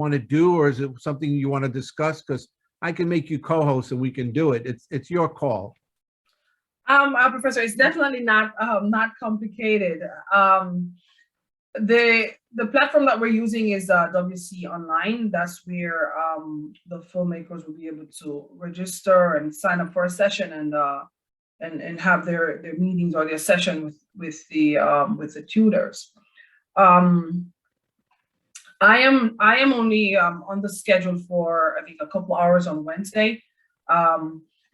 want to do, or is it something you want to discuss? Because I can make you co-host and we can do it. It's your call. Professor, it's definitely not complicated. The platform that we're using is WC Online. That's where the filmmakers will be able to register and sign up for a session and have their meetings or their session with the tutors. I am only on the schedule for I think a couple hours on Wednesday,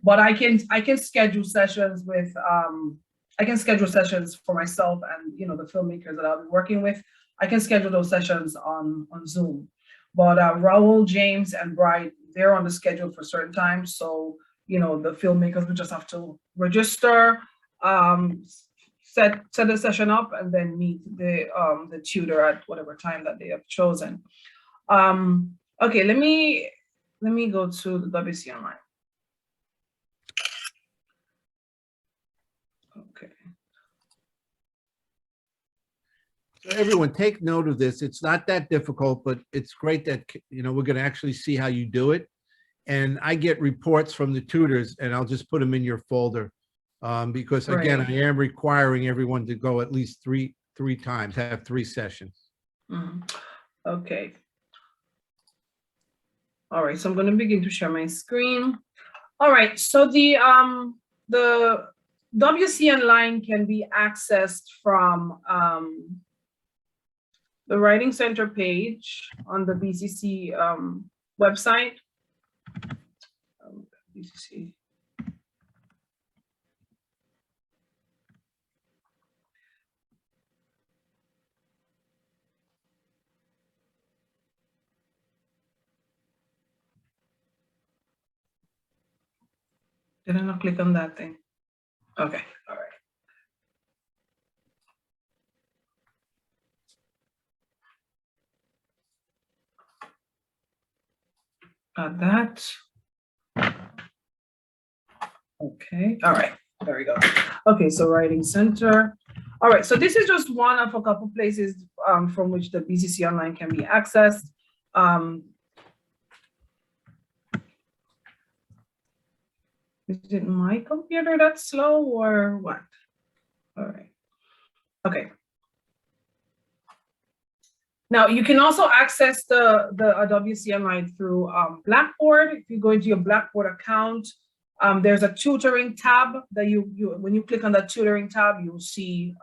but I can schedule sessions with I can schedule sessions for myself and the filmmakers that I'll be working with. I can schedule those sessions on Zoom, but Raul, James, and Bright, they're on the schedule for certain times. So the filmmakers will just have to register, set the session up, and then meet the tutor at whatever time that they have chosen. Okay, let me go to the WC Online. Okay. So everyone, take note of this. It's not that difficult, but it's great that we're going to actually see how you do it. And I get reports from the tutors, and I'll just put them in your folder. Because again, Right. I am requiring everyone to go at least three times, have 3 sessions. Okay. All right, so I'm going to begin to share my screen. All right, so the WC Online can be accessed from the Writing Center page on the BCC website. BCC. Did I not click on that thing? Okay, all right. Got that. Okay, all right, there we go. Okay, so Writing Center. All right, so this is just one of a couple places from which the BCC Online can be accessed. Is it my computer that's slow or what? All right, okay. Now you can also access the WC Online through Blackboard. If you go into your Blackboard account, there's a tutoring tab that you when you click on that tutoring tab, you'll see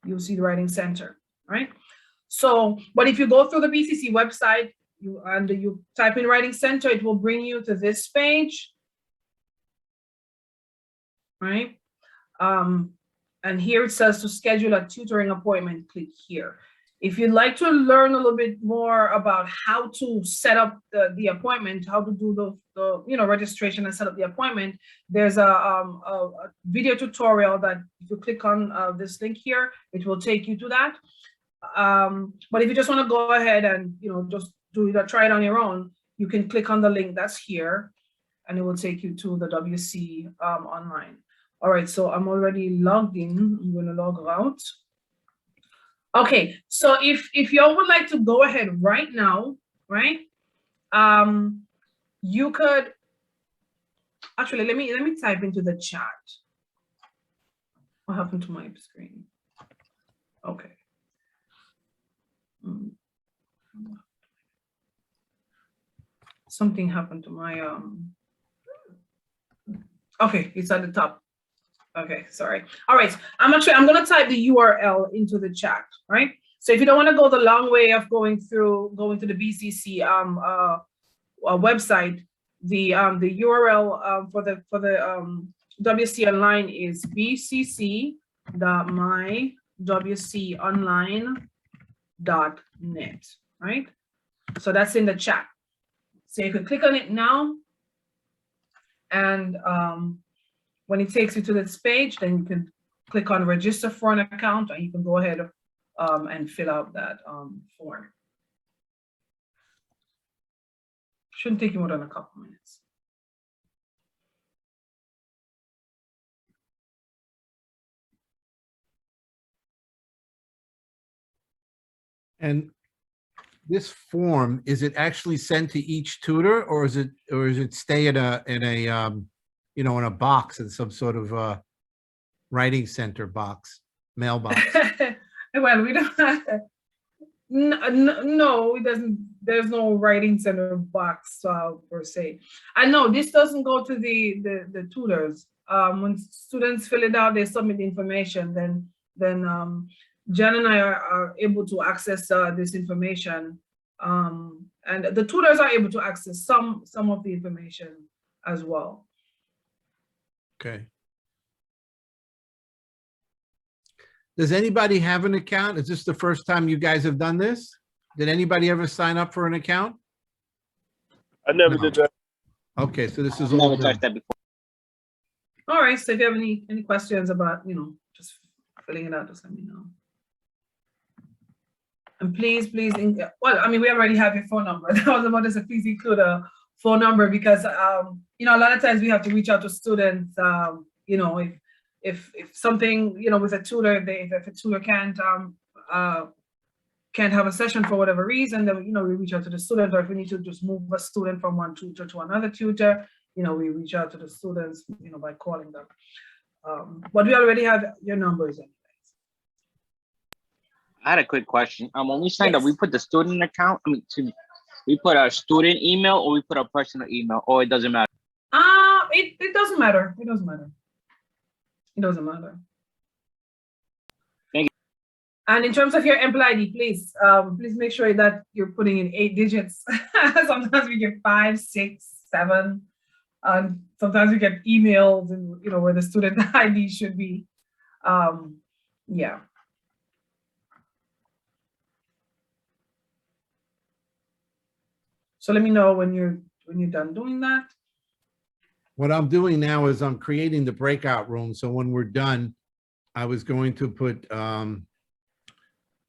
the Writing Center, right? So, but if you go through the BCC website, you type in Writing Center, it will bring you to this page, right? And here it says to schedule a tutoring appointment, click here. If you'd like to learn a little bit more about how to set up the appointment, how to do the registration and set up the appointment, there's a video tutorial that if you click on this link here, it will take you to that. But if you just want to go ahead and just try it on your own, you can click on the link that's here, and it will take you to the WC Online. All right, so I'm already logged in. I'm going to log out. Okay, so if y'all would like to go ahead right now, right? You could actually let me type into the chat. What happened to my screen? Okay. Something happened to my okay, it's at the top. Okay, sorry. All right, I'm gonna type the URL into the chat, right? So if you don't want to go the long way of going to the BCC website, the URL for the WC Online is bcc.mywconline.net, right? So that's in the chat. So you can click on it now, and when it takes you to this page, then you can click on register for an account, and you can go ahead and fill out that form. Shouldn't take you more than a couple minutes. And this form, is it actually sent to each tutor, or is it stay in a, you know, in a box, in some sort of, writing center box, mailbox? Well, we don't have, no, it doesn't, there's no writing center box per se. I know this doesn't go to the tutors. When students fill it out, they submit the information, then Jen and I are able to access this information. And the tutors are able to access some of the information as well. Okay. Does anybody have an account? Is this the first time you guys have done this? Did anybody ever sign up for an account? I never No. did that. Okay, so this is I've all never done. touched that before. All right, so if you have any questions about, you know, just filling it out, just let me know. And please, well, I mean, we already have your phone number. I was about to say, please include a phone number because, you know, a lot of times we have to reach out to students, you know, if something, you know, with a tutor, if a tutor can't have a session for whatever reason, then, you know, we reach out to the student, or if we need to just move a student from one tutor to another tutor, you know, we reach out to the students, you know, by calling them. But we already have your numbers anyways. I had a quick question. When we signed up, Yes. we put the student account. We put our student email, or we put our personal email, or it doesn't matter. It doesn't matter. It doesn't matter. It doesn't matter. Thank you. And in terms of your employee ID, please make sure that you're putting in 8 digits. Sometimes we get 5, 6, 7, and sometimes we get emails, and you know where the student ID should be. Yeah. So let me know when you're done doing that. What I'm doing now is I'm creating the breakout room. So when we're done, I was going to put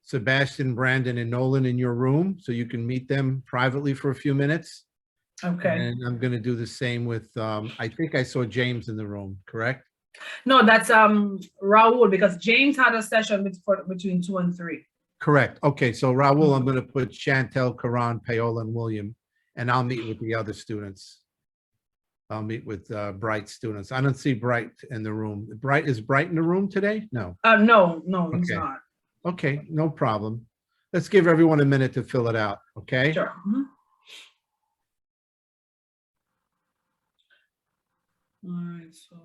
Sebastian, Brandon, and Nolan in your room so you can meet them privately for a few minutes. Okay. And I'm going to do the same with, I think I saw James in the room, correct? No, that's Raul, because James had a session between 2 and 3. Correct. Okay, so Raul, I'm going to put Chantel, Karan, Paola, and William, and I'll meet with the other students. I'll meet with Bright students. I don't see Bright in the room. Is Bright in the room today? No. No, he's Okay. not. Okay, no problem. Let's give everyone a minute to fill it out, okay? Sure. Mhm. All right, so.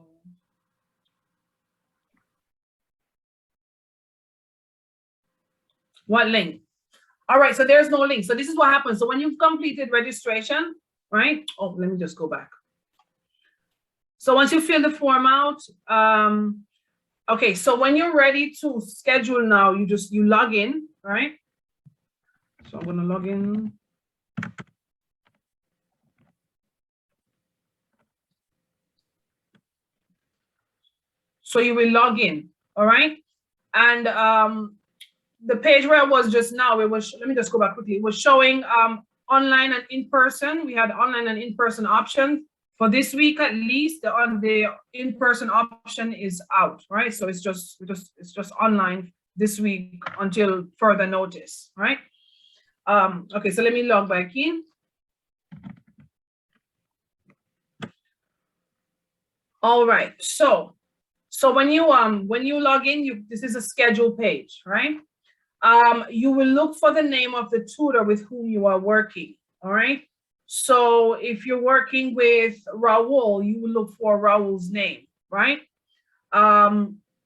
What link? All right, so there's no link. So this is what happens. So when you've completed registration, right? Oh, let me just go back. So once you fill the form out, okay, so when you're ready to schedule now, you log in, right? So I'm gonna log in. So you will log in, all right? And the page where I was just now, it was, let me just go back quickly. It was showing online and in-person. We had online and in-person options. For this week at least, the in-person option is out, right? So it's just online this week until further notice, right? Okay, so let me log back in. All right, so when you log in, this is a schedule page, right? You will look for the name of the tutor with whom you are working, all right? So if you're working with Raul, you will look for Raul's name, right?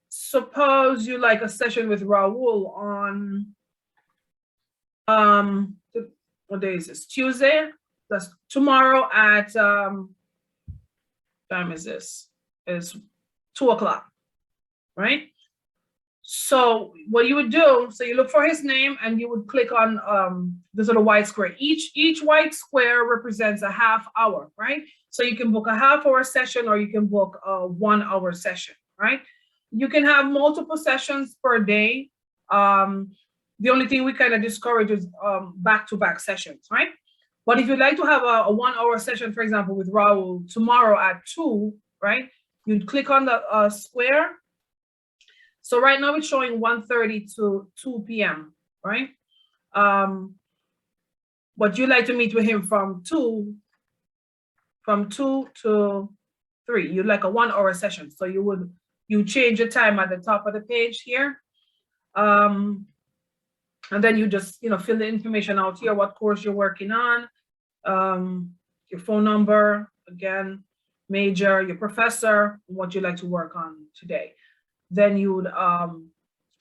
Suppose you like a session with Raul on, what day is this? Tuesday? That's tomorrow at, time is this? It's 2 o'clock, right? So what you would do, so you look for his name and you would click on this little white square. Each white square represents a half hour, right? So you can book a half-hour session or you can book a 1-hour session, right? You can have multiple sessions per day. The only thing we kind of discourage is back-to-back sessions, right? But if you'd like to have a 1-hour session, for example, with Raul tomorrow at 2, right? You'd click on the square. So right now it's showing 1:30 to 2 p.m., right? but you like to meet with him from 2 to 3. You'd like a 1-hour session. So you change the time at the top of the page here. And then you just, fill the information out here, what course you're working on, your phone number, again, major, your professor, what you'd like to work on today. Then you would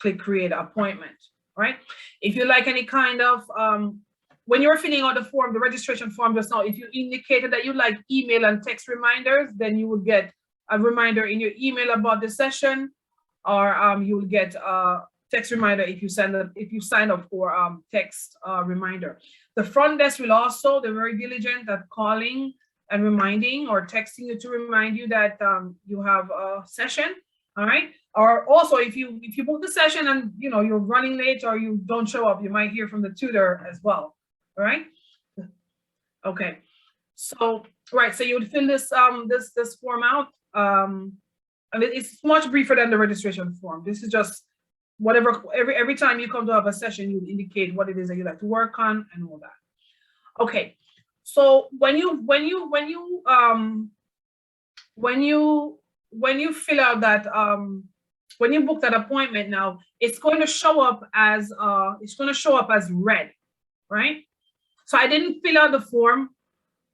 click create appointment, right? If you like any kind of, when you're filling out the form, the registration form just now, if you indicated that you like email and text reminders, then you would get a reminder in your email about the session, or you will get a text reminder if you sign up for text reminder. The front desk will also, they're very diligent at calling and reminding or texting you to remind you that you have a session. All right. Or also, if you book the session and you're running late or you don't show up, you might hear from the tutor as well. All right. Okay. So right. So you would fill this this form out. And it's much briefer than the registration form. This is just whatever, every time you come to have a session, you indicate what it is that you like to work on and all that. Okay. So when you fill out that, when you book that appointment now, it's going to show up as red, right? So I didn't fill out the form,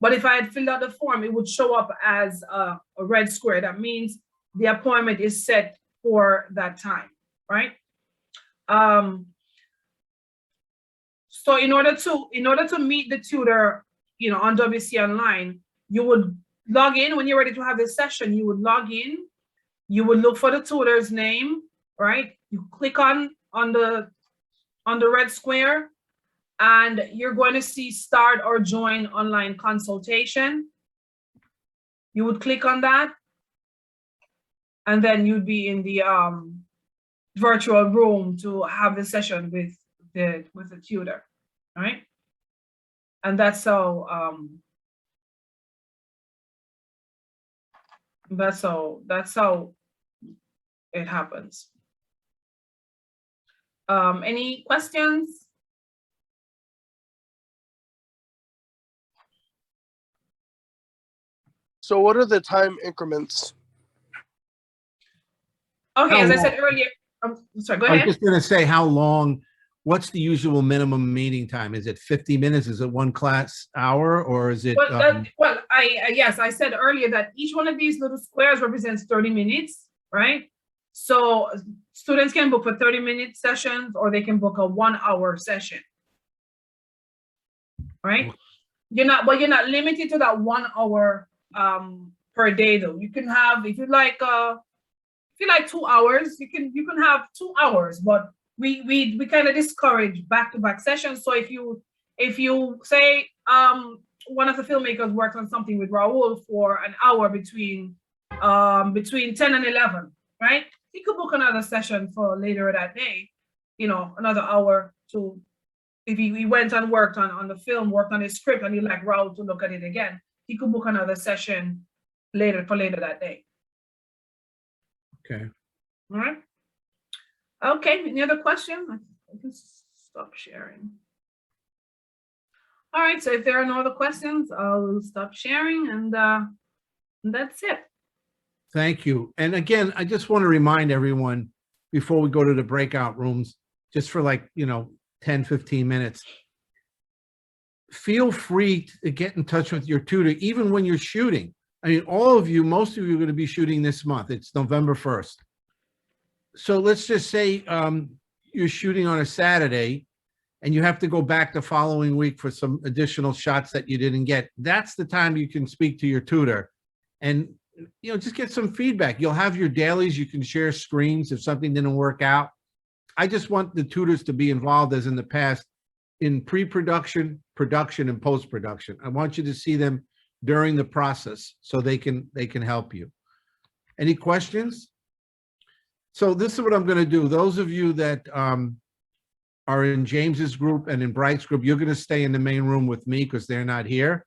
but if I had filled out the form, it would show up as a red square. That means the appointment is set for that time, right? So in order to meet the tutor, on WC Online, you would log in when you're ready to have this session. You would log in, you would look for the tutor's name, right? You click on the red square, and you're going to see start or join online consultation. You would click on that, and then you'd be in the virtual room to have the session with the tutor, all right? And that's how it happens. Any questions? So what are the time increments? Okay, How as I long? said earlier, I'm sorry, go I was ahead. just gonna say, how long, what's the usual minimum meeting time? Is it 50 minutes? Is it one class hour, or is it? Yes, I said earlier that each one of these little squares represents 30 minutes, right? So students can book for 30-minute sessions, or they can book a 1-hour session, right? You're not limited to that 1 hour per day though. You can have, if you like 2 hours, you can have 2 hours, but we kind of discourage back-to-back sessions. So if you say one of the filmmakers worked on something with Raul for an hour between 10 and 11, right? He could book another session for later that day, another hour to, if he went and worked on the film, worked on his script, and he'd like Raul to look at it again, he could book another session later that day. Okay. All right. Okay, any other questions? I can stop sharing. All right, so if there are no other questions, I'll stop sharing, and that's it. Thank you. And again, I just want to remind everyone before we go to the breakout rooms, just for 10, 15 minutes, feel free to get in touch with your tutor, even when you're shooting. I mean, most of you are going to be shooting this month. It's November 1st. So let's just say you're shooting on a Saturday and you have to go back the following week for some additional shots that you didn't get. That's the time you can speak to your tutor and, just get some feedback. You'll have your dailies. You can share screens if something didn't work out. I just want the tutors to be involved, as in the past, in pre-production, production, and post-production. I want you to see them during the process so they can help you. Any questions? So this is what I'm going to do. Those of you that are in James's group and in Bright's group, you're going to stay in the main room with me because they're not here.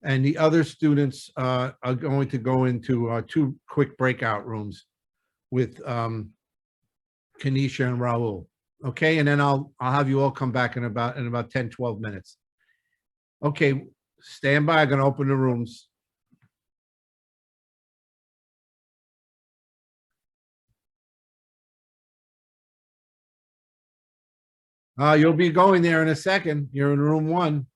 And the other students are going to go into 2 quick breakout rooms with Kanisha and Raul. Okay, and then I'll have you all come back in about 10, 12 minutes. Okay, stand by, gonna open the rooms. You'll be going there in a second. You're in room 1.